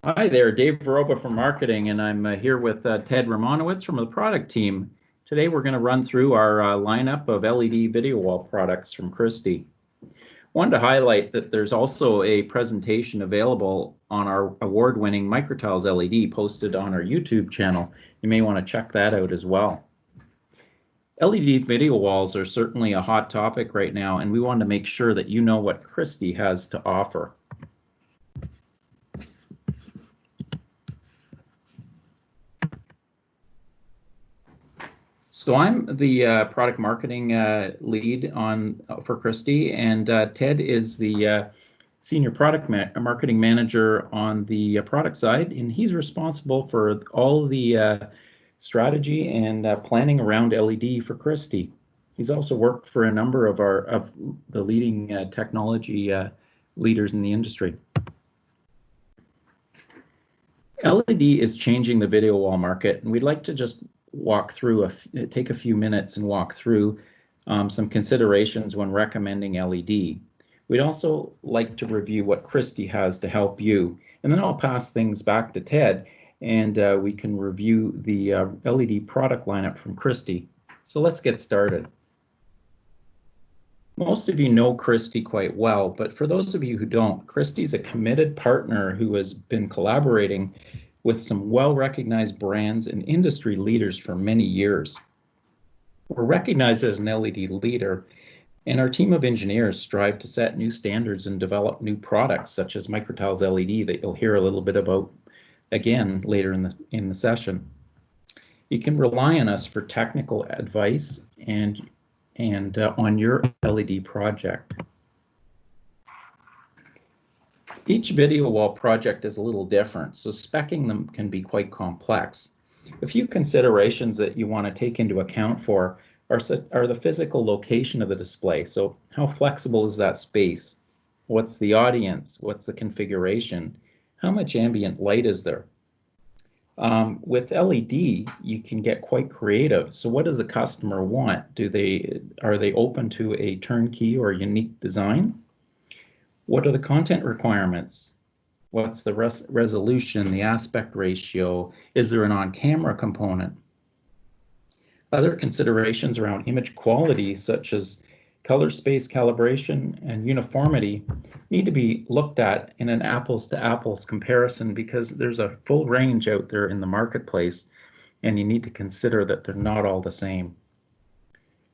Hi there, Dave Veroba from marketing, and I'm here with Ted Romanowitz from the product team. Today we're going to run through our lineup of LED video wall products from Christie. Wanted to highlight that there's also a presentation available on our award-winning Microtiles LED posted on our YouTube channel. You may want to check that out as well. LED video walls are certainly a hot topic right now, and we want to make sure that you know what Christie has to offer. So I'm the product marketing lead for Christie, and Ted is the senior product marketing manager on the product side, and he's responsible for all the strategy and planning around LED for Christie. He's also worked for a number of the leading technology leaders in the industry. LED is changing the video wall market, and we'd like to just take a few minutes and walk through some considerations when recommending LED. We'd also like to review what Christie has to help you, and then I'll pass things back to Ted, and we can review the LED product lineup from Christie. So let's get started. Most of you know Christie quite well, but for those of you who don't, Christie's a committed partner who has been collaborating with some well-recognized brands and industry leaders for many years. We're recognized as an LED leader, and our team of engineers strive to set new standards and develop new products such as Microtiles LED that you'll hear a little bit about again later in the session. You can rely on us for technical advice and on your LED project. Each video wall project is a little different, so speccing them can be quite complex. A few considerations that you want to take into account are the physical location of the display. So how flexible is that space? What's the audience? What's the configuration? How much ambient light is there? With LED, you can get quite creative. So what does the customer want? Are they open to a turnkey or unique design? What are the content requirements? What's the resolution, the aspect ratio? Is there an on-camera component? Other considerations around image quality, such as color space calibration and uniformity, need to be looked at in an apples-to-apples comparison because there's a full range out there in the marketplace, and you need to consider that they're not all the same.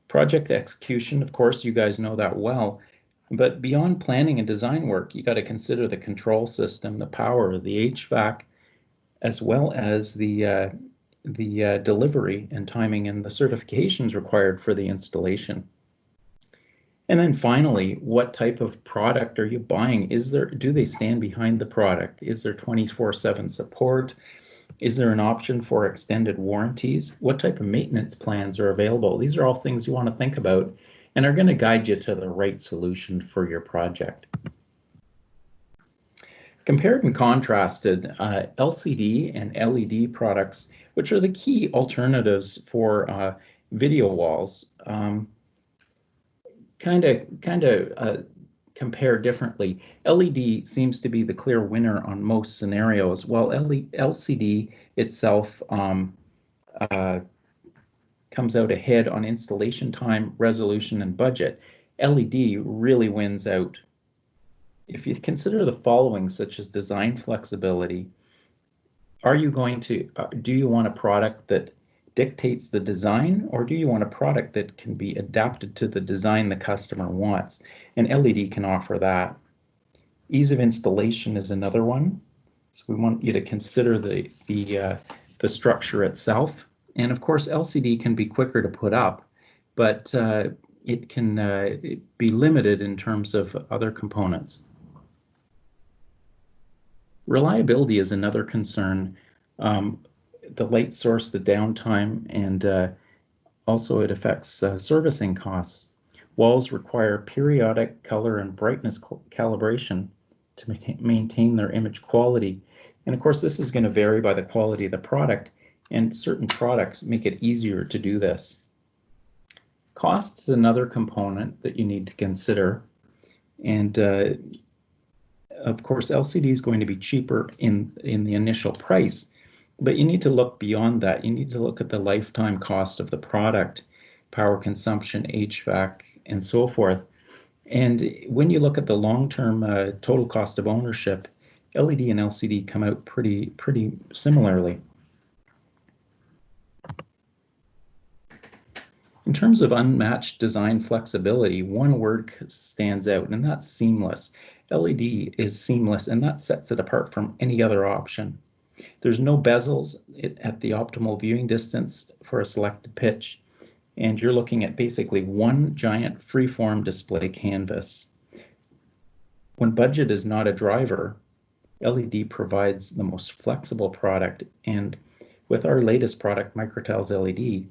Project execution, of course, you guys know that well. But beyond planning and design work, you got to consider the control system, the power, the HVAC, as well as the delivery and timing and the certifications required for the installation. And then finally, what type of product are you buying? Do they stand behind the product? Is there 24/7 support? Is there an option for extended warranties? What type of maintenance plans are available? These are all things you want to think about and are going to guide you to the right solution for your project. Compared and contrasted, LCD and LED products, which are the key alternatives for video walls, kind of compare differently. LED seems to be the clear winner on most scenarios, while LCD itself comes out ahead on installation time, resolution, and budget. LED really wins out. If you consider the following, such as design flexibility, do you want a product that dictates the design, or do you want a product that can be adapted to the design the customer wants? And LED can offer that. Ease of installation is another one. So we want you to consider the structure itself. And of course, LCD can be quicker to put up, but it can be limited in terms of other components. Reliability is another concern. The light source, the downtime, and also it affects servicing costs. Walls require periodic color and brightness calibration to maintain their image quality. And of course, this is going to vary by the quality of the product, and certain products make it easier to do this. Cost is another component that you need to consider, and Of course, LCD is going to be cheaper in the initial price, but you need to look beyond that. You need to look at the lifetime cost of the product, power consumption, HVAC, and so forth. And when you look at the long-term total cost of ownership, LED and LCD come out pretty similarly. In terms of unmatched design flexibility, one word stands out, and that's seamless. LED is seamless, and that sets it apart from any other option. There's no bezels at the optimal viewing distance for a selected pitch, and you're looking at basically one giant freeform display canvas. When budget is not a driver, LED provides the most flexible product, and with our latest product, Microtiles LED,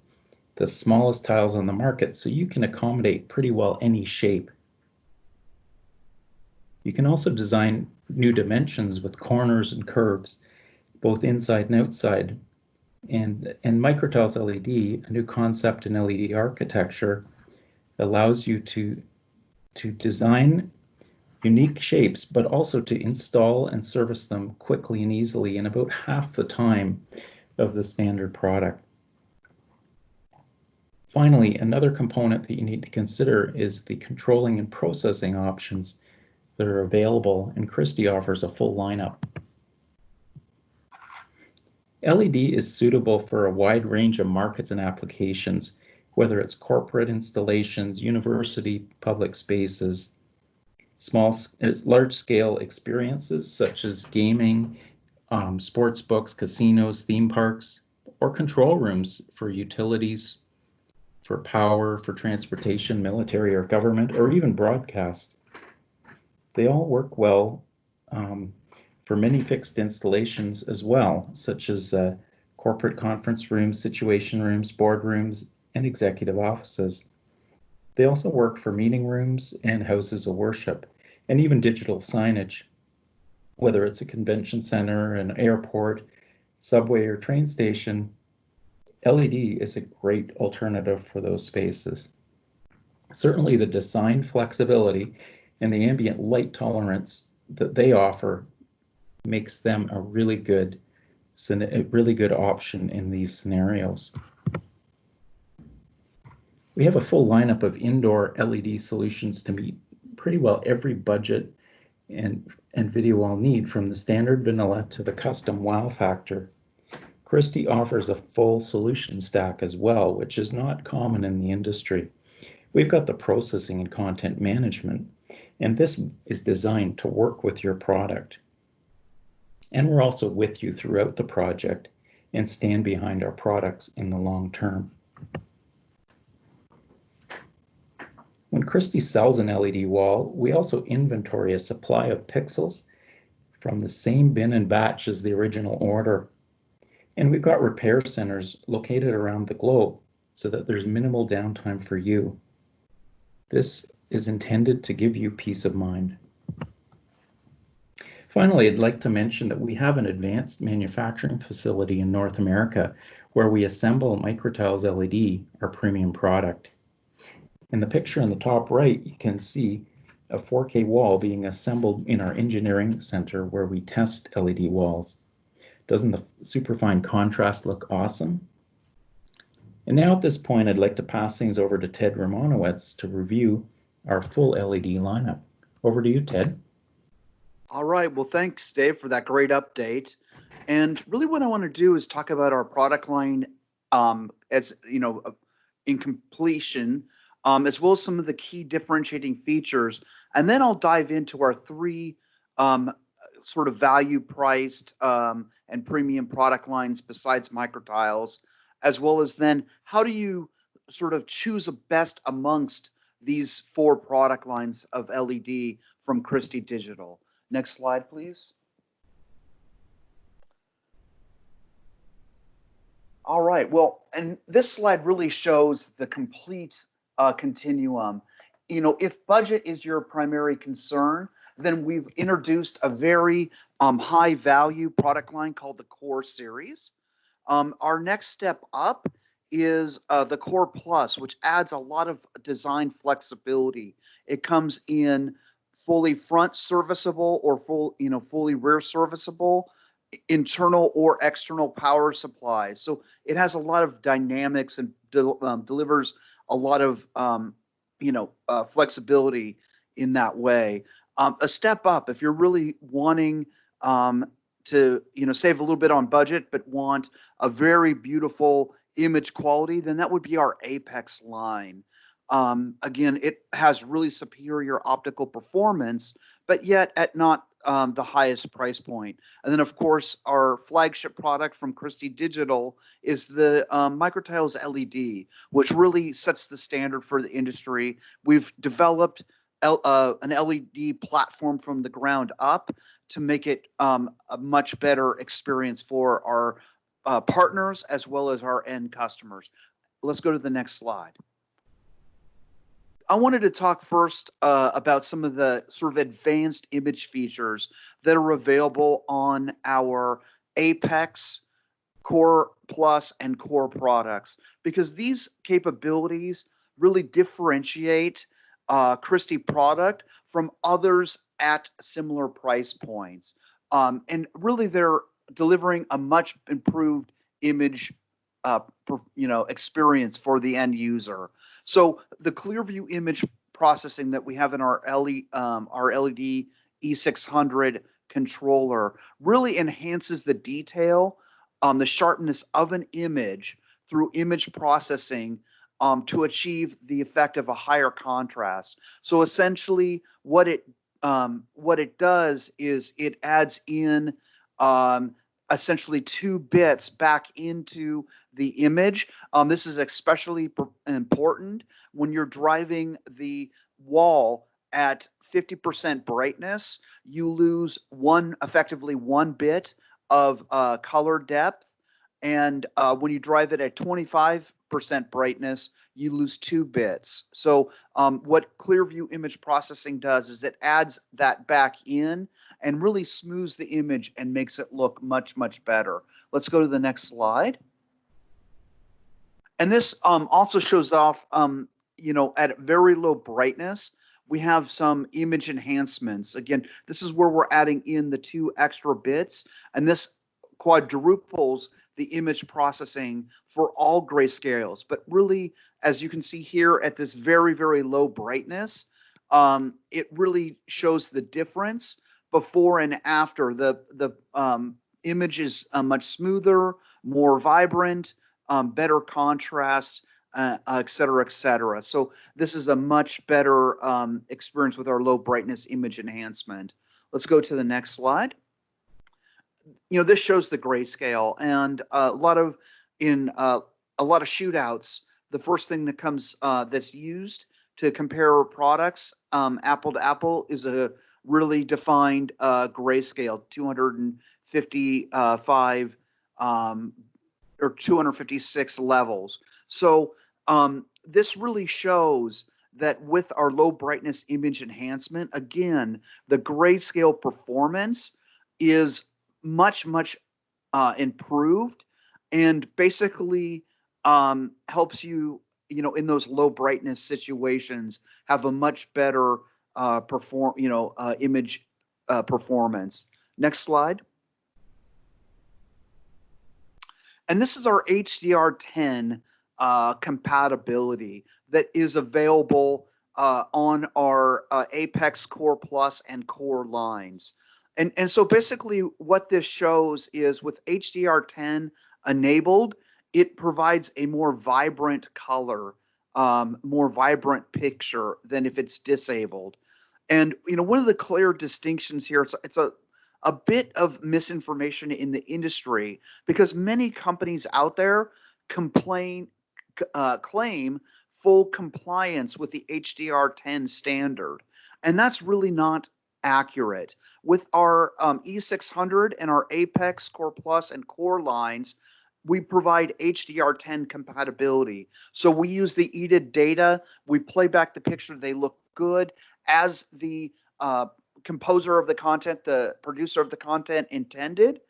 the smallest tiles on the market, so you can accommodate pretty well any shape. You can also design new dimensions with corners and curves, both inside and outside. And Microtiles LED, a new concept in LED architecture, allows you to design unique shapes, but also to install and service them quickly and easily in about half the time of the standard product. Finally, another component that you need to consider is the controlling and processing options that are available, and Christie offers a full lineup. LED is suitable for a wide range of markets and applications, whether it's corporate installations, university public spaces, large-scale experiences such as gaming, sports books, casinos, theme parks, or control rooms for utilities, for power, for transportation, military or government, or even broadcast. They all work well for many fixed installations as well, such as corporate conference rooms, situation rooms, boardrooms, and executive offices. They also work for meeting rooms and houses of worship, and even digital signage, whether it's a convention center, an airport, subway, or train station. LED is a great alternative for those spaces. Certainly the design flexibility and the ambient light tolerance that they offer makes them a really good option in these scenarios. We have a full lineup of indoor LED solutions to meet pretty well every budget and video wall need, from the standard vanilla to the custom wow factor. Christie offers a full solution stack as well, which is not common in the industry. We've got the processing and content management, and this is designed to work with your product. And we're also with you throughout the project and stand behind our products in the long term. When Christie sells an LED wall, we also inventory a supply of pixels from the same bin and batch as the original order. And we've got repair centers located around the globe so that there's minimal downtime for you. This is intended to give you peace of mind. Finally, I'd like to mention that we have an advanced manufacturing facility in North America where we assemble Microtiles LED, our premium product. In the picture in the top right, you can see a 4K wall being assembled in our engineering center where we test LED walls. Doesn't the superfine contrast look awesome? And now at this point, I'd like to pass things over to Ted Romanowitz to review our full LED lineup. Over to you, Ted. All right. Well, thanks, Dave, for that great update. And really what I want to do is talk about our product line as, in completion, as well as some of the key differentiating features. And then I'll dive into our three sort of value priced and premium product lines besides Microtiles, as well as then how do you sort of choose a best amongst these four product lines of LED from Christie Digital. Next slide, please. All right. Well, and this slide really shows the complete continuum. If budget is your primary concern, then we've introduced a very high value product line called the Core series. Our next step up is the CorePlus, which adds a lot of design flexibility. It comes in fully front serviceable or fully rear serviceable, internal or external power supplies. So it has a lot of dynamics and delivers a lot of flexibility in that way. A step up if you're really wanting to save a little bit on budget but want a very beautiful image quality, then that would be our Apex line. Again, it has really superior optical performance, but yet at not the highest price point. And then, of course, our flagship product from Christie Digital is the Microtiles LED, which really sets the standard for the industry. We've developed an LED platform from the ground up to make it a much better experience for our partners as well as our end customers. Let's go to the next slide. I wanted to talk first about some of the sort of advanced image features that are available on our Apex, CorePlus, and Core products, because these capabilities really differentiate Christie product from others at similar price points. And really, they're delivering a much improved image experience for the end user. So the Clearview image processing that we have in our LED E600 controller really enhances the detail, the sharpness of an image through image processing to achieve the effect of a higher contrast. So essentially, what it does is it adds in essentially 2 bits back into the image. This is especially important when you're driving the wall at 50% brightness. You lose effectively 1 bit of color depth, and when you drive it at 25% brightness, you lose 2 bits. So what Clearview image processing does is it adds that back in and really smooths the image and makes it look much, much better. Let's go to the next slide. And this also shows off, at very low brightness, we have some image enhancements. Again, this is where we're adding in the 2 extra bits, and this quadruples the image processing for all grayscales. But really, as you can see here at this very, very low brightness, it really shows the difference before and after. The image is much smoother, more vibrant, better contrast, et cetera, et cetera. So this is a much better experience with our low brightness image enhancement. Let's go to the next slide. This shows the grayscale, and a lot of shootouts, the first thing that comes that's used to compare products apple to apple is a really defined grayscale, 255 or 256 levels. So this really shows that with our low brightness image enhancement, again, the grayscale performance is much, much improved, and basically helps you, in those low brightness situations, have a much better image performance. Next slide. And this is our HDR10 compatibility that is available on our Apex, Core Plus, and Core lines. And so basically what this shows is with HDR10 enabled, it provides a more vibrant color, more vibrant picture than if it's disabled. And one of the clear distinctions here, it's a bit of misinformation in the industry, because many companies out there claim full compliance with the HDR10 standard, and that's really not accurate. With our E600 and our Apex, Core Plus, and Core lines, we provide HDR10 compatibility. So we use the EDID data, we play back the picture, they look good as the composer of the content, the producer of the content intended,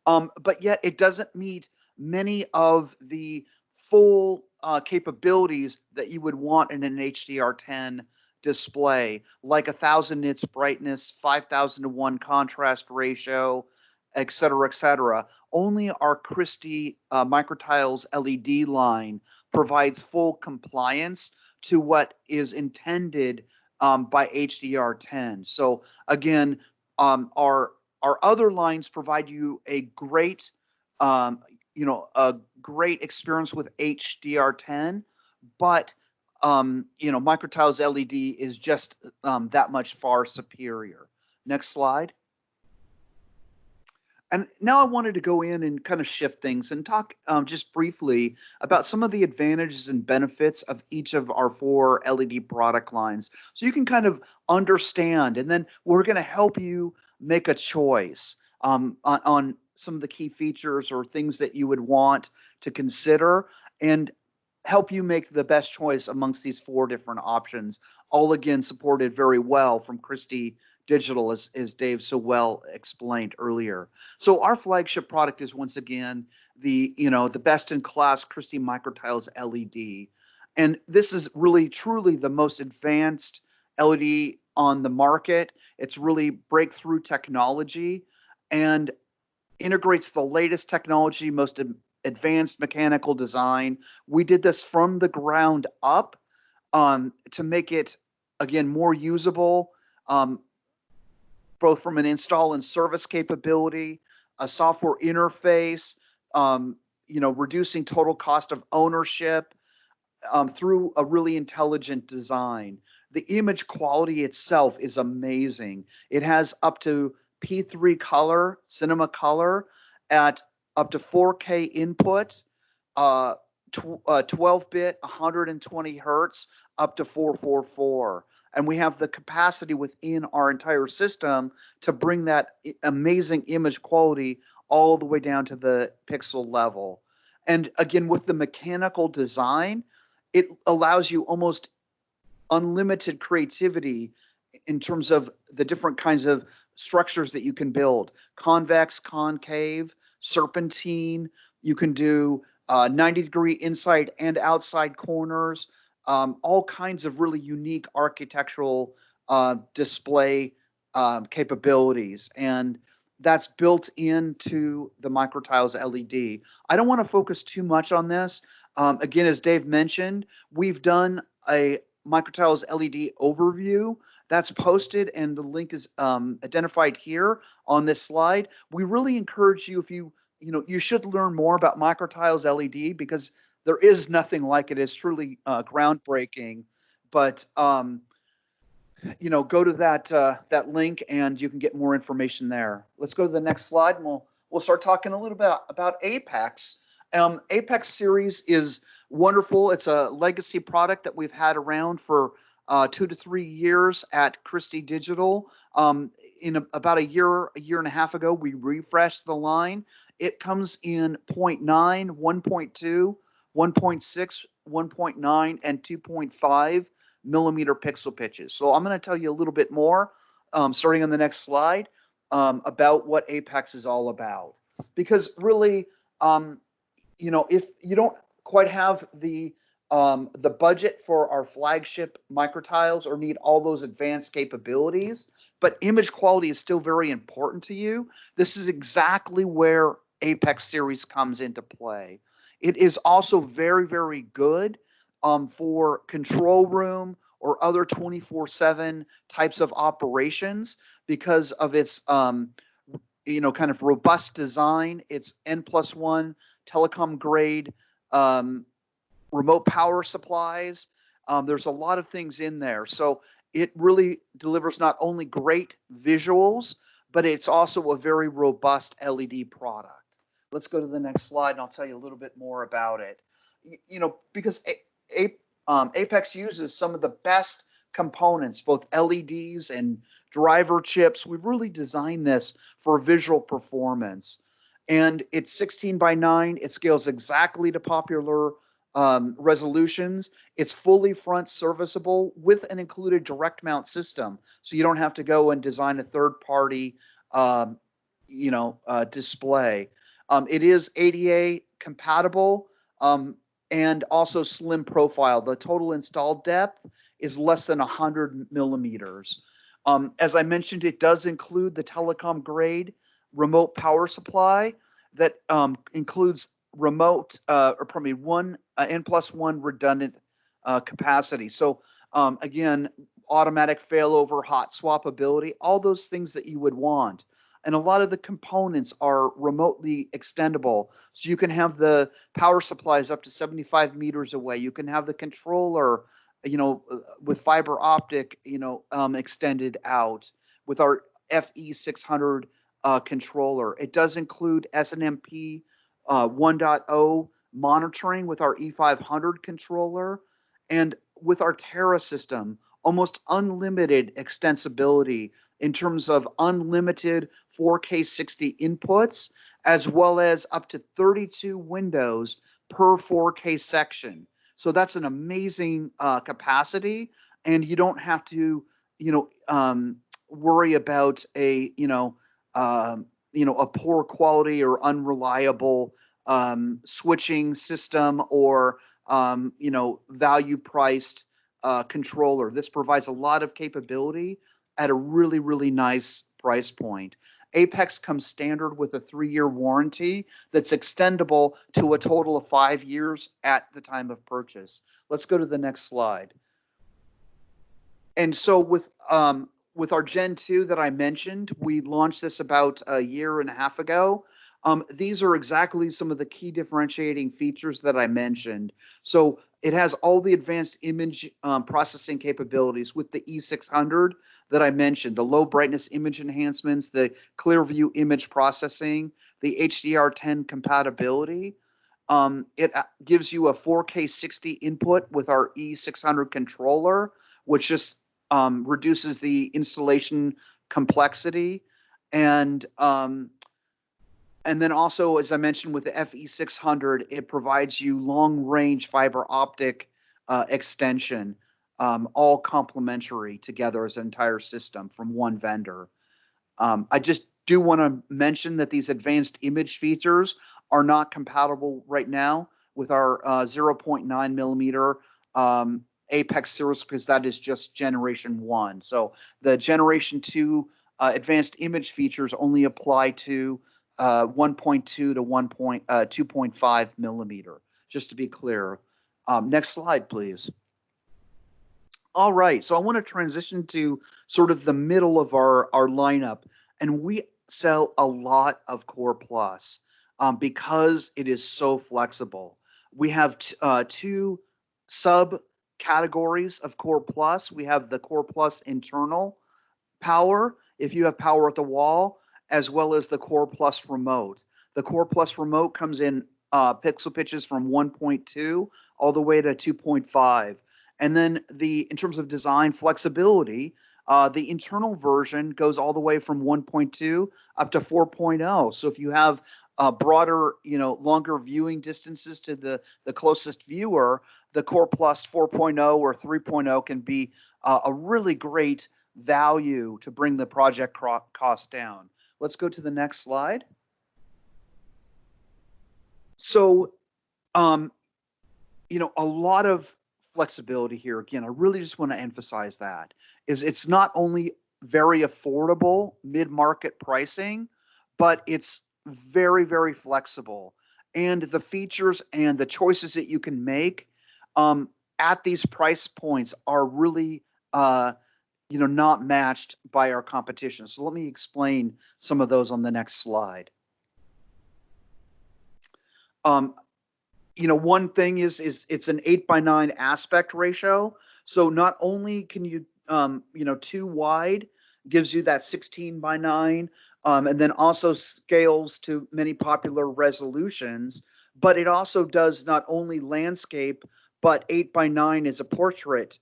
but yet it doesn't meet many of the full capabilities that you would want in an HDR10 display, like 1,000 nits brightness, 5,000 to 1 contrast ratio, et cetera, et cetera. Only our Christie Microtiles LED line provides full compliance to what is intended by HDR10. So again, our other lines provide you a great, a great experience with HDR10, but Microtiles LED is just that much far superior. Next slide. And now I wanted to go in and kind of shift things and talk just briefly about some of the advantages and benefits of each of our 4 LED product lines. So you can kind of understand, and then we're going to help you make a choice on some of the key features or things that you would want to consider, and help you make the best choice amongst these 4 different options, all again supported very well from Christie Digital, as Dave so well explained earlier. So our flagship product is once again the best in class Christie Microtiles LED, and this is really truly the most advanced LED on the market. It's really breakthrough technology and integrates the latest technology, most advanced mechanical design. We did this from the ground up to make it again more usable. Both from an install and service capability, a software interface, reducing total cost of ownership through a really intelligent design. The image quality itself is amazing. It has up to P3 color, cinema color, at up to 4K input, 12-bit, 120 hertz, up to 444. And we have the capacity within our entire system to bring that amazing image quality all the way down to the pixel level. And again, with the mechanical design, it allows you almost unlimited creativity in terms of the different kinds of structures that you can build. Convex, concave, serpentine. You can do 90-degree inside and outside corners. All kinds of really unique architectural display capabilities. And that's built into the Microtiles LED. I don't want to focus too much on this. Again, as Dave mentioned, we've done a Microtiles LED overview that's posted, and the link is identified here on this slide. We really encourage you, if you should learn more about Microtiles LED, because there is nothing like it. It's truly groundbreaking. But go to that link and you can get more information there. Let's go to the next slide, and we'll start talking a little bit about Apex. Apex series is wonderful. It's a legacy product that we've had around for 2 to 3 years at Christie Digital. About a year and a half ago, we refreshed the line. It comes in 0.9, 1.2, 1.6, 1.9, and 2.5 millimeter pixel pitches. So I'm going to tell you a little bit more, starting on the next slide, about what Apex is all about. Because really, if you don't quite have the budget for our flagship Microtiles or need all those advanced capabilities, but image quality is still very important to you, this is exactly where Apex series comes into play. It is also very, very good for control room or other 24/7 types of operations because of its kind of robust design. It's N+1 telecom grade remote power supplies. There's a lot of things in there. So it really delivers not only great visuals, but it's also a very robust LED product. Let's go to the next slide, and I'll tell you a little bit more about it. Because Apex uses some of the best components, both LEDs and driver chips. We've really designed this for visual performance. And it's 16:9. It scales exactly to popular resolutions. It's fully front serviceable with an included direct mount system. So you don't have to go and design a third-party display. It is ADA compatible. and also slim profile. The total installed depth is less than 100 millimeters. As I mentioned, it does include the telecom grade remote power supply that includes remote, or probably one N+1 redundant capacity. So again, automatic failover, hot swap ability, all those things that you would want. And a lot of the components are remotely extendable. So you can have the power supplies up to 75 meters away. You can have the controller, with fiber optic, extended out with our FE600 controller. It does include SNMP 1.0 monitoring with our E500 controller. And with our Terra system, almost unlimited extensibility in terms of unlimited 4K 60 inputs, as well as up to 32 windows per 4K section. So that's an amazing capacity, and you don't have to, worry about a poor quality or unreliable switching system or value priced controller. This provides a lot of capability at a really, really nice price point. Apex comes standard with a 3-year warranty that's extendable to a total of 5 years at the time of purchase. Let's go to the next slide. And so with our Gen 2 that I mentioned, we launched this about a year and a half ago. These are exactly some of the key differentiating features that I mentioned. So it has all the advanced image processing capabilities with the E600 that I mentioned, the low brightness image enhancements, the Clearview image processing, the HDR10 compatibility. It gives you a 4K 60 input with our E600 controller, which just reduces the installation complexity. And then also, as I mentioned, with the FE600, it provides you long-range fiber optic extension, all complementary together as an entire system from one vendor. I just do want to mention that these advanced image features are not compatible right now with our 0.9 millimeter Apex series, because that is just generation 1. So the generation 2 advanced image features only apply to 1.2 to 2.5 millimeter, just to be clear. Next slide, please. All right, so I want to transition to sort of the middle of our lineup, and we sell a lot of CorePlus because it is so flexible. We have two subcategories of CorePlus. We have the CorePlus internal power, if you have power at the wall, as well as the CorePlus remote. The CorePlus remote comes in pixel pitches from 1.2 all the way to 2.5. And then in terms of design flexibility, the internal version goes all the way from 1.2 up to 4.0. So if you have broader, longer viewing distances to the closest viewer, the CorePlus 4.0 or 3.0 can be a really great value to bring the project cost down. Let's go to the next slide. So, a lot of flexibility here. Again, I really just want to emphasize that is it's not only very affordable mid-market pricing, but it's very, very flexible. And the features and the choices that you can make at these price points are really not matched by our competition. So let me explain some of those on the next slide. One thing is it's an 8:9 aspect ratio. So not only can you, 2 wide gives you that 16:9, and then also scales to many popular resolutions, but it also does not only landscape, but 8:9 is a portrait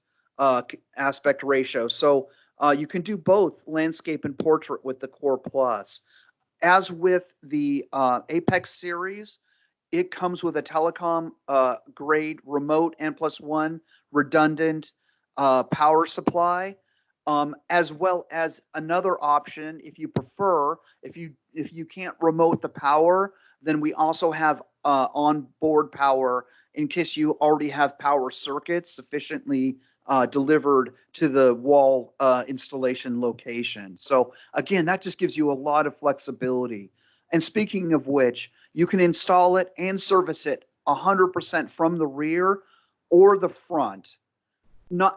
aspect ratio. So you can do both landscape and portrait with the CorePlus. As with the Apex series, it comes with a telecom grade remote N+1 redundant power supply, as well as another option if you prefer. If you can't remote the power, then we also have onboard power in case you already have power circuits sufficiently delivered to the wall installation location. So again, that just gives you a lot of flexibility. And speaking of which, you can install it and service it 100% from the rear or the front.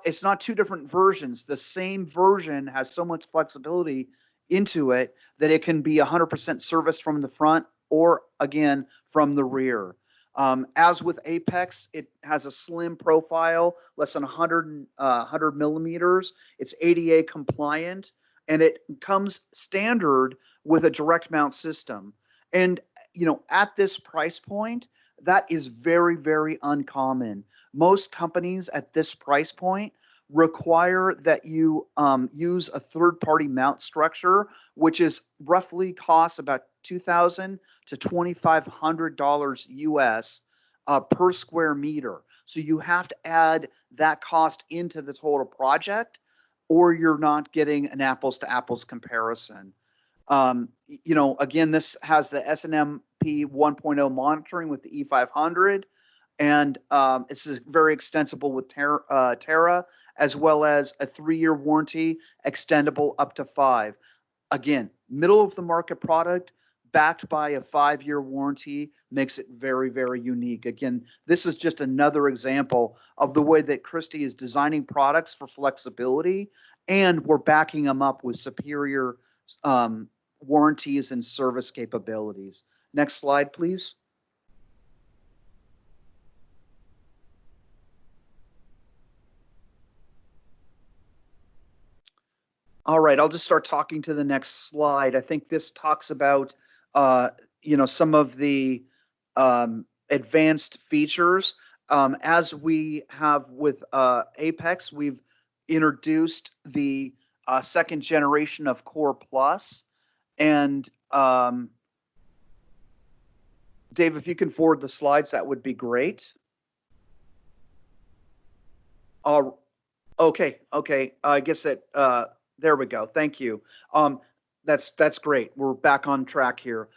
It's not two different versions. The same version has so much flexibility into it that it can be 100% serviced from the front or again from the rear. As with Apex, it has a slim profile, less than 100 millimeters. It's ADA compliant, and it comes standard with a direct mount system. And at this price point, that is very, very uncommon. Most companies at this price point require that you use a third-party mount structure, which is roughly costs about $2,000 to $2,500 US per square meter. So you have to add that cost into the total project, or you're not getting an apples to apples comparison. Again, this has the SNMP 1.0 monitoring with the E500, and it's very extensible with Terra, as well as a 3-year warranty, extendable up to 5. Again, middle of the market product, backed by a 5-year warranty, makes it very, very unique. Again, this is just another example of the way that Christie is designing products for flexibility, and we're backing them up with superior warranties and service capabilities. Next slide, please. All right, I'll just start talking to the next slide. I think this talks about, some of the advanced features. As we have with Apex, we've introduced the second generation of CorePlus. And Dave, if you can forward the slides, that would be great. Okay. I guess that there we go. Thank you. That's great. We're back on track here.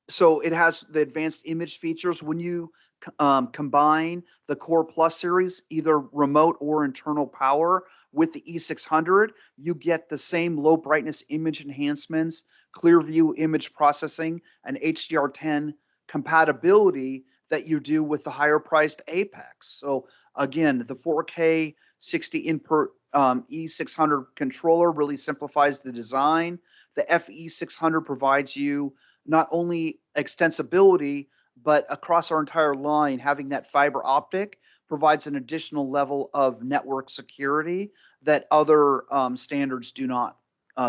So it has the advanced image features. When you combine the CorePlus series, either remote or internal power, with the E600, you get the same low brightness image enhancements, Clearview image processing, and HDR10 compatibility that you do with the higher priced Apex. So again, the 4K 60 input E600 controller really simplifies the design. The FE600 provides you not only extensibility, but across our entire line, having that fiber optic provides an additional level of network security that other standards do not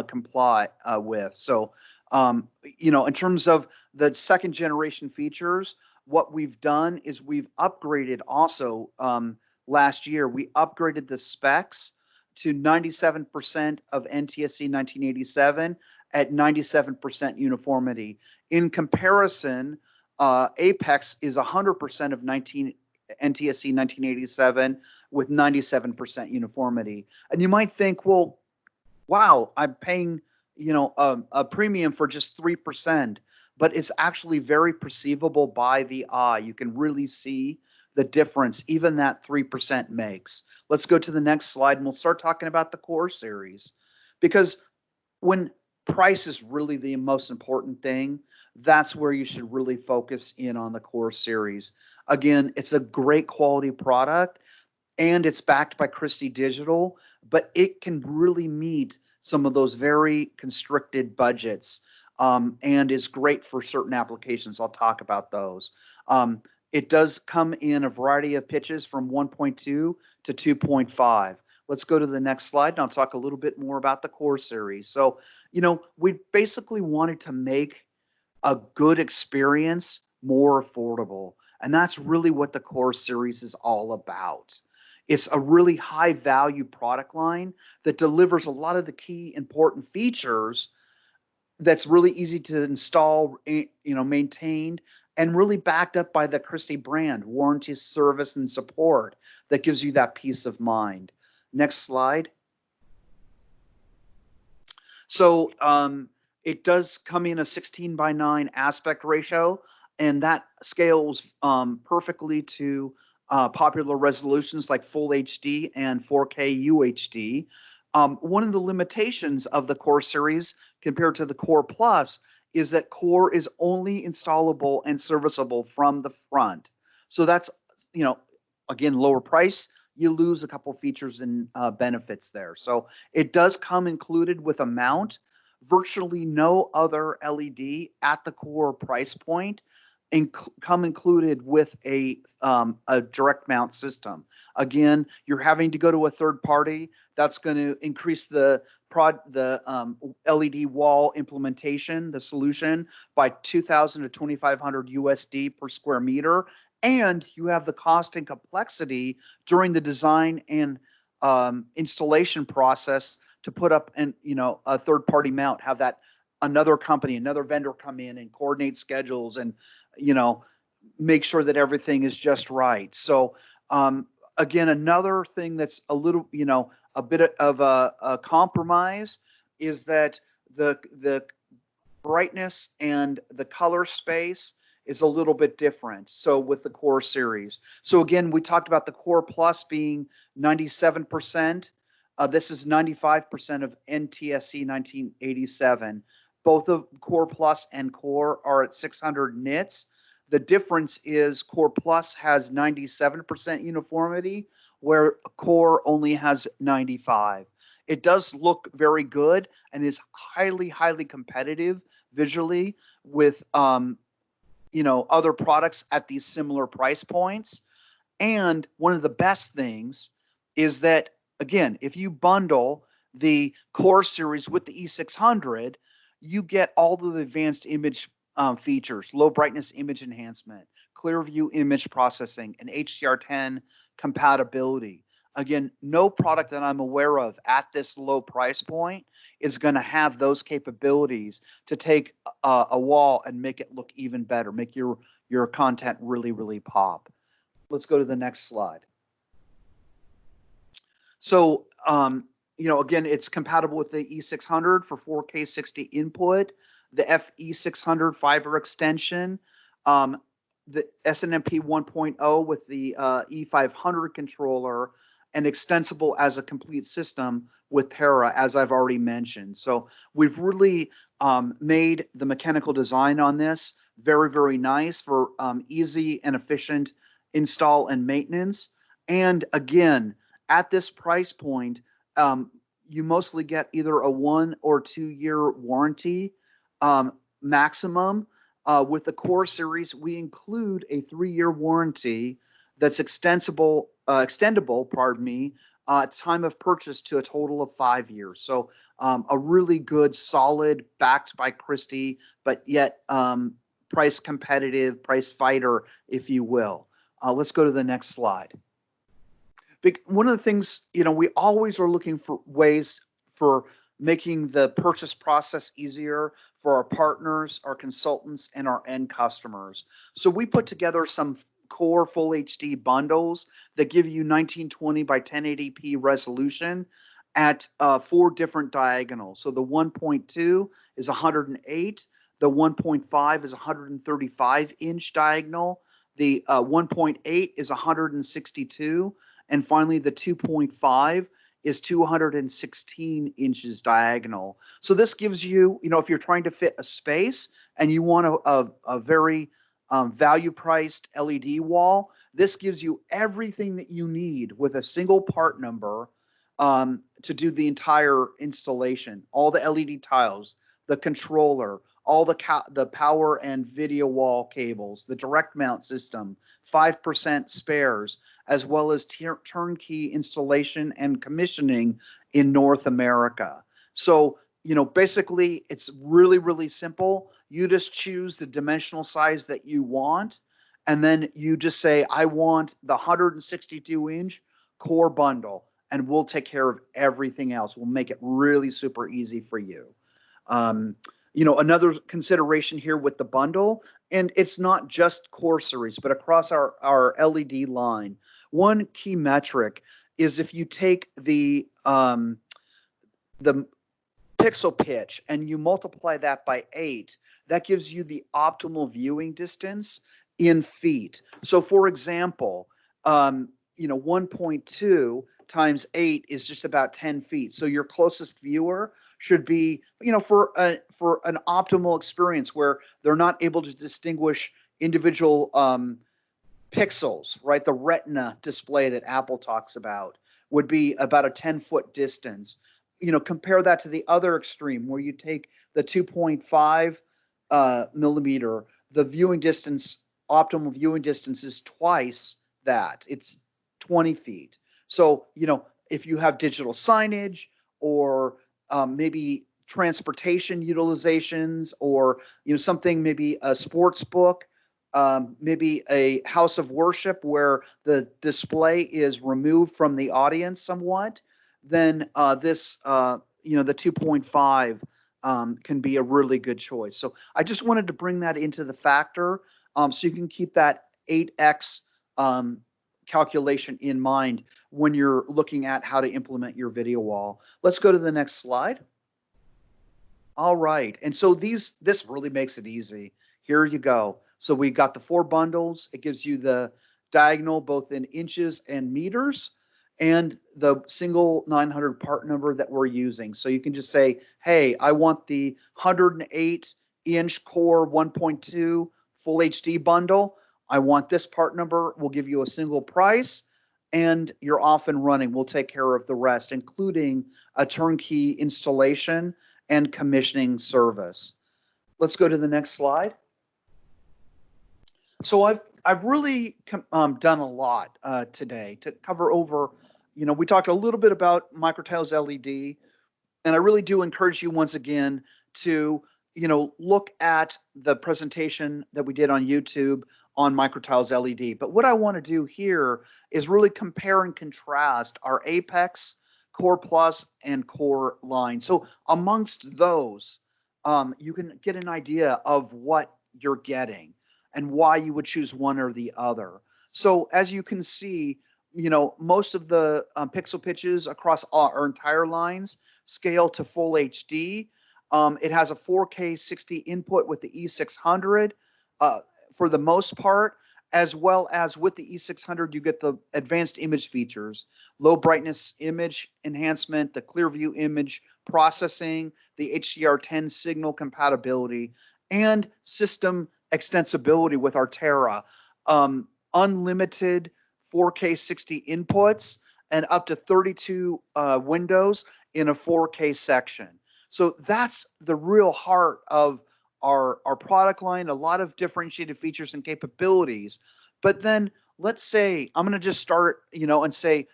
comply with. So, in terms of the second generation features, what we've done is we've upgraded also last year. We upgraded the specs to 97% of NTSC 1987 at 97% uniformity. In comparison, Apex is 100% of NTSC 1987 with 97% uniformity. And you might think, well, wow, I'm paying a premium for just 3%, but it's actually very perceivable by the eye. You can really see the difference even that 3% makes. Let's go to the next slide and we'll start talking about the Core series. Because when price is really the most important thing, that's where you should really focus in on the Core series. Again, it's a great quality product and it's backed by Christie Digital, but it can really meet some of those very constricted budgets and is great for certain applications. I'll talk about those. It does come in a variety of pitches from 1.2 to 2.5. Let's go to the next slide and I'll talk a little bit more about the Core series. So, we basically wanted to make a good experience more affordable. And that's really what the Core series is all about. It's a really high value product line that delivers a lot of the key important features that's really easy to install, maintained, and really backed up by the Christie brand, warranty, service, and support that gives you that peace of mind. Next slide. So it does come in a 16:9 aspect ratio. and that scales perfectly to popular resolutions like Full HD and 4K UHD. One of the limitations of the Core series compared to the Core Plus is that Core is only installable and serviceable from the front. So that's, again, lower price. You lose a couple features and benefits there. So it does come included with a mount. Virtually no other LED at the Core price point come included with a direct mount system. Again, you're having to go to a third party. That's going to increase the LED wall implementation, the solution, by 2,000 to 2,500 USD per square meter. And you have the cost and complexity during the design and installation process to put up a third party mount, have that another company, another vendor come in and coordinate schedules and make sure that everything is just right. So again, another thing that's a little, a bit of a compromise is that the brightness and the color space is a little bit different. So with the Core series. So again, we talked about the Core Plus being 97%. This is 95% of NTSC 1987. Both of Core Plus and Core are at 600 nits. The difference is Core Plus has 97% uniformity, where Core only has 95. It does look very good and is highly, highly competitive visually with other products at these similar price points. And one of the best things is that, again, if you bundle the Core series with the E600, you get all of the advanced image features, low brightness image enhancement, Clearview image processing, and HDR10 compatibility. Again, no product that I'm aware of at this low price point is going to have those capabilities to take a wall and make it look even better, make your content really, really pop. Let's go to the next slide. So, again, it's compatible with the E600 for 4K 60 input, the FE600 fiber extension, the SNMP 1.0 with the E500 controller, and extensible as a complete system with Terra, as I've already mentioned. So we've really made the mechanical design on this very, very nice for easy and efficient install and maintenance. And again, at this price point, you mostly get either a 1 or 2 year warranty maximum. With the Core series, we include a 3-year warranty that's extendable, at time of purchase to a total of 5 years. So a really good, solid, backed by Christie, but yet price competitive, price fighter, if you will. Let's go to the next slide. One of the things, we always are looking for ways for making the purchase process easier for our partners, our consultants, and our end customers. So we put together some Core Full HD bundles that give you 1920 by 1080p resolution at 4 different diagonals. So the 1.2 is 108, the 1.5 is 135-inch diagonal, the 1.8 is 162, and finally the 2.5 is 216 inches diagonal. So this gives you, if you're trying to fit a space and you want a very value-priced LED wall, this gives you everything that you need with a single part number to do the entire installation. All the LED tiles, the controller, all the power and video wall cables, the direct mount system, 5% spares, as well as turnkey installation and commissioning in North America. So, basically it's really, really simple. You just choose the dimensional size that you want, and then you just say, I want the 162-inch Core bundle, and we'll take care of everything else. We'll make it really super easy for you. Another consideration here with the bundle, and it's not just Core series, but across our LED line, one key metric is if you take the pixel pitch and you multiply that by 8, that gives you the optimal viewing distance in feet. So for example, 1.2 times 8 is just about 10 feet. So your closest viewer should be, for an optimal experience where they're not able to distinguish individual pixels, right? The retina display that Apple talks about would be about a 10-foot distance. Compare that to the other extreme where you take the 2.5 millimeter, the viewing distance, optimal viewing distance is twice that. It's 20 feet. So, if you have digital signage or maybe transportation utilizations or, something, maybe a sports book, maybe a house of worship where the display is removed from the audience somewhat, then this, the 2.5 can be a really good choice. So I just wanted to bring that into the factor so you can keep that 8x calculation in mind when you're looking at how to implement your video wall. Let's go to the next slide. All right. And so this really makes it easy. Here you go. So we got the 4 bundles. It gives you the diagonal both in inches and meters and the single 900 part number that we're using. So you can just say, hey, I want the 108-inch Core 1.2 Full HD bundle. I want this part number. We'll give you a single price and you're off and running. We'll take care of the rest, including a turnkey installation and commissioning service. Let's go to the next slide. So I've really done a lot today to cover over, we talked a little bit about microtiles LED, and I really do encourage you once again to, look at the presentation that we did on YouTube on microtiles LED. But what I want to do here is really compare and contrast our Apex, CorePlus, and Core line. So amongst those, you can get an idea of what you're getting and why you would choose one or the other. So as you can see, most of the pixel pitches across our entire lines scale to full HD. It has a 4K 60 input with the E600 for the most part, as well as with the E600, you get the advanced image features, low brightness image enhancement, the Clearview image processing, the HDR10 signal compatibility, and system extensibility with Artera, unlimited 4K 60 inputs, and up to 32 windows in a 4K section. So that's the real heart of our product line, a lot of differentiated features and capabilities. But then let's say, I'm going to just start, and say,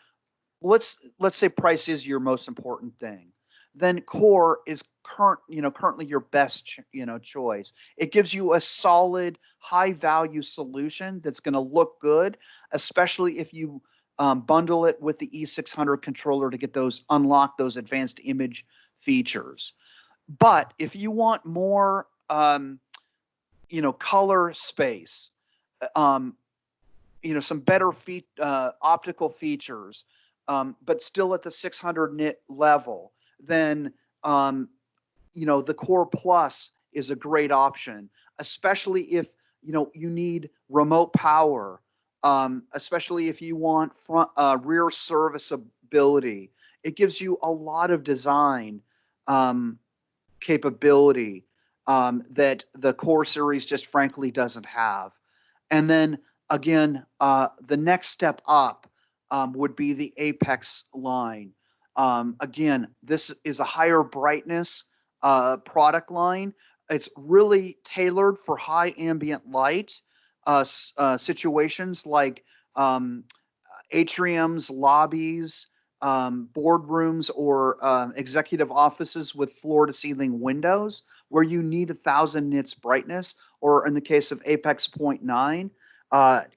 let's say price is your most important thing. Then Core is currently your best, choice. It gives you a solid, high-value solution that's going to look good, especially if you bundle it with the E600 controller to unlock those advanced image features. But if you want more, color space, some better optical features, but still at the 600 nit level, then the Core Plus is a great option, especially if you need remote power, especially if you want rear serviceability. It gives you a lot of design capability that the Core series just frankly doesn't have. And then again, the next step up would be the Apex line. Again, this is a higher brightness product line. It's really tailored for high ambient light situations like atriums, lobbies, boardrooms, or executive offices with floor-to-ceiling windows where you need 1,000 nits brightness, or in the case of Apex 0.9,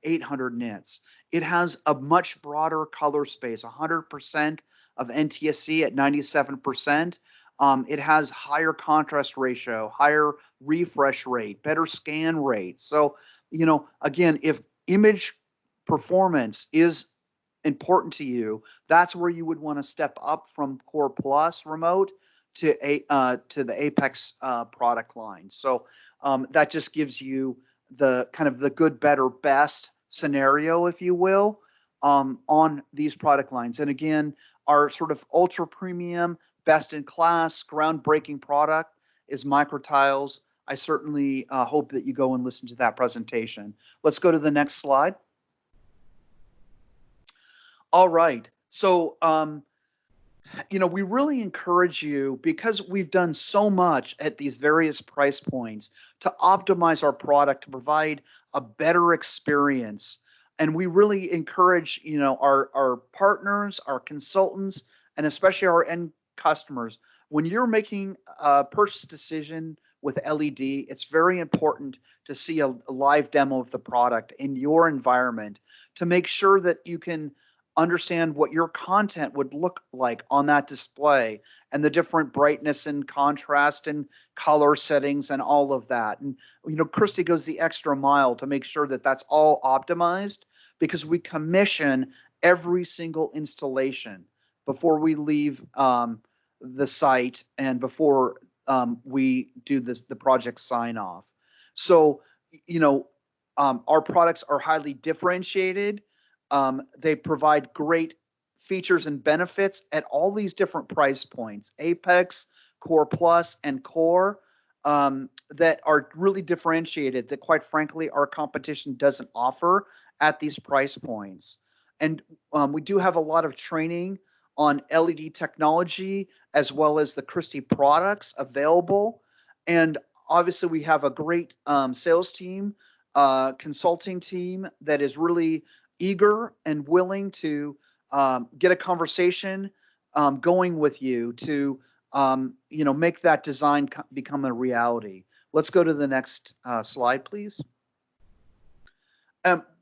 800 nits. It has a much broader color space, 100% of NTSC at 97%. It has higher contrast ratio, higher refresh rate, better scan rate. So, again, if image performance is important to you, that's where you would want to step up from Core Plus remote to the Apex product line. So that just gives you the kind of the good, better, best scenario, if you will, on these product lines. And again, our sort of ultra premium, best in class, groundbreaking product is Microtiles. I certainly hope that you go and listen to that presentation. Let's go to the next slide. All right. So, we really encourage you, because we've done so much at these various price points, to optimize our product to provide a better experience. And we really encourage, our partners, our consultants, and especially our end customers. When you're making a purchase decision with LED, it's very important to see a live demo of the product in your environment to make sure that you can understand what your content would look like on that display and the different brightness and contrast and color settings and all of that. And, Christie goes the extra mile to make sure that that's all optimized, because we commission every single installation before we leave the site and before we do the project sign off. So, our products are highly differentiated. They provide great features and benefits at all these different price points, Apex, CorePlus, and Core, that are really differentiated, that quite frankly our competition doesn't offer at these price points. And we do have a lot of training on LED technology as well as the Christie products available. And obviously we have a great sales team, consulting team that is really eager and willing to get a conversation going with you to make that design become a reality. Let's go to the next slide, please.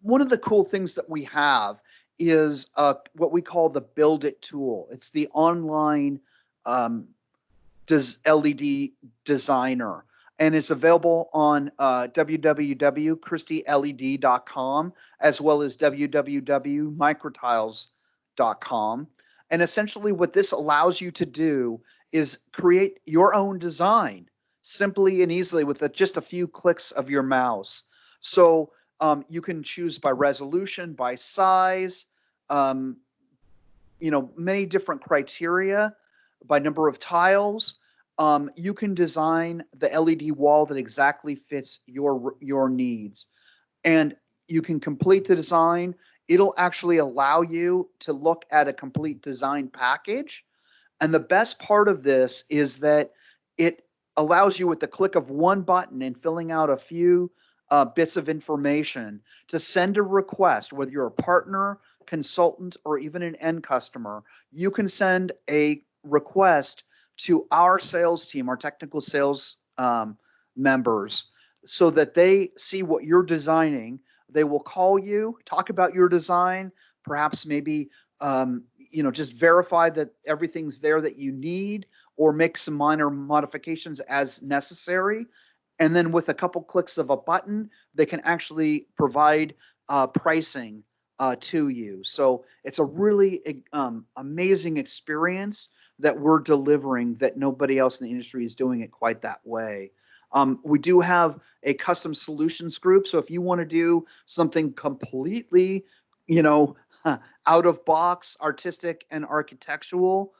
One of the cool things that we have is what we call the Build It tool. It's the online LED designer. And it's available on www.christieled.com as well as www.microtiles.com. And essentially what this allows you to do is create your own design simply and easily with just a few clicks of your mouse. So you can choose by resolution, by size, many different criteria, by number of tiles. You can design the LED wall that exactly fits your needs, and you can complete the design. It'll actually allow you to look at a complete design package. And the best part of this is that it allows you, with the click of one button and filling out a few bits of information, to send a request, whether you're a partner, consultant, or even an end customer. You can send a request to our sales team, our technical sales members, so that they see what you're designing. They will call you, talk about your design, perhaps maybe just verify that everything's there that you need, or make some minor modifications as necessary. And then with a couple clicks of a button, they can actually provide pricing to you. So it's a really amazing experience that we're delivering, that nobody else in the industry is doing it quite that way. We do have a custom solutions group. So if you want to do something completely, out of box, artistic and architectural,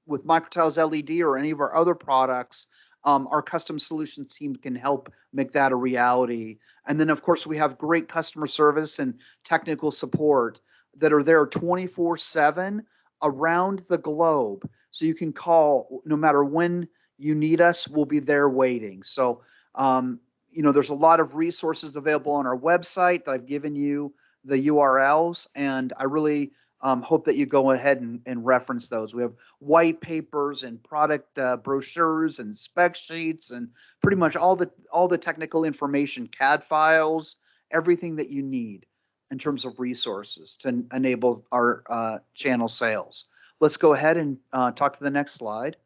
with Microtiles LED or any of our other products, our custom solutions team can help make that a reality. And then, of course, we have great customer service and technical support that are there 24/7 around the globe. So you can call no matter when you need us, we'll be there waiting. So, there's a lot of resources available on our website that I've given you the URLs, and I really hope that you go ahead and reference those. We have white papers and product brochures and spec sheets and pretty much all the technical information, CAD files, everything that you need in terms of resources to enable our channel sales. Let's go ahead and talk to the next slide.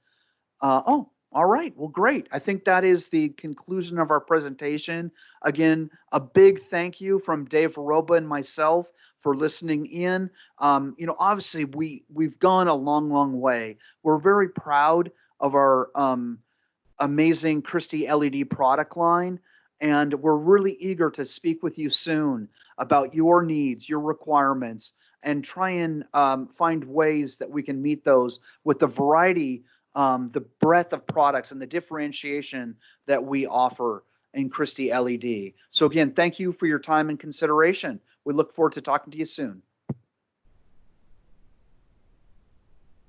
All right. Well, great. I think that is the conclusion of our presentation. Again, a big thank you from Dave Roba and myself for listening in. Obviously we've gone a long, long way. We're very proud of our amazing Christie LED product line. And we're really eager to speak with you soon about your needs, your requirements, and try and find ways that we can meet those with the variety, the breadth of products and the differentiation that we offer in Christie LED. So again, thank you for your time and consideration. We look forward to talking to you soon.